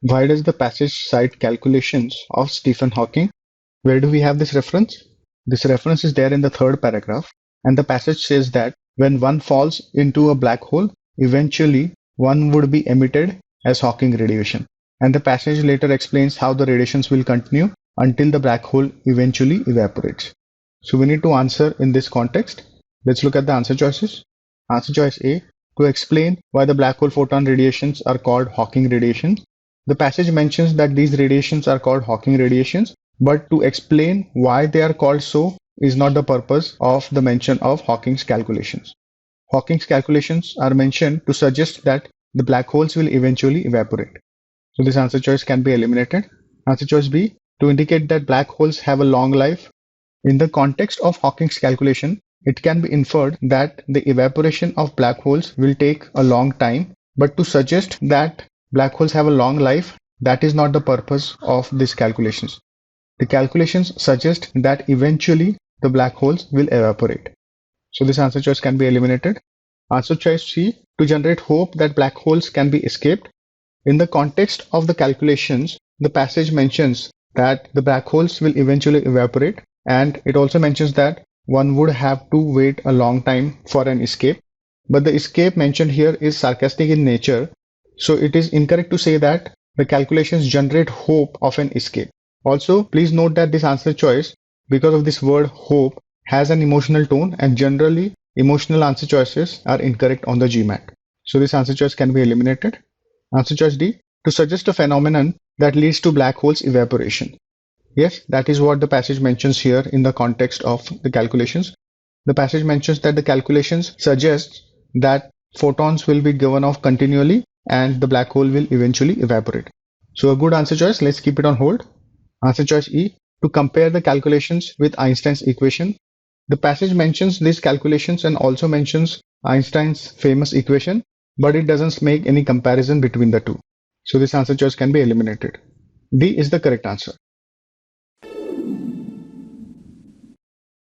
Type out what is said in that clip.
Why does the passage cite calculations of Stephen Hawking? Where do we have this reference? This reference is there in the third paragraph, and the passage says that when one falls into a black hole, eventually one would be emitted as Hawking radiation. And the passage later explains how the radiations will continue until the black hole eventually evaporates. So we need to answer in this context. Let's look at the answer choices. Answer choice A, to explain why the black hole photon radiations are called Hawking radiation. The passage mentions that these radiations are called Hawking radiations, but to explain why they are called so is not the purpose of the mention of Hawking's calculations. Hawking's calculations are mentioned to suggest that the black holes will eventually evaporate. So this answer choice can be eliminated. Answer choice B, to indicate that black holes have a long life. In the context of Hawking's calculation, it can be inferred that the evaporation of black holes will take a long time, but to suggest that black holes have a long life, that is not the purpose of these calculations. The calculations suggest that eventually the black holes will evaporate. So this answer choice can be eliminated. Answer choice C, to generate hope that black holes can be escaped. In the context of the calculations, the passage mentions that the black holes will eventually evaporate, and it also mentions that one would have to wait a long time for an escape. But the escape mentioned here is sarcastic in nature, so it is incorrect to say that the calculations generate hope of an escape. Also, please note that this answer choice, because of this word hope, has an emotional tone, and generally emotional answer choices are incorrect on the GMAT. So this answer choice can be eliminated. Answer choice D, to suggest a phenomenon that leads to black holes evaporation. Yes, that is what the passage mentions here in the context of the calculations. The passage mentions that the calculations suggest that photons will be given off continually and the black hole will eventually evaporate. So a good answer choice, let's keep it on hold. Answer choice E, to compare the calculations with Einstein's equation. The passage mentions these calculations and also mentions Einstein's famous equation, but it doesn't make any comparison between the two. So this answer choice can be eliminated. D is the correct answer.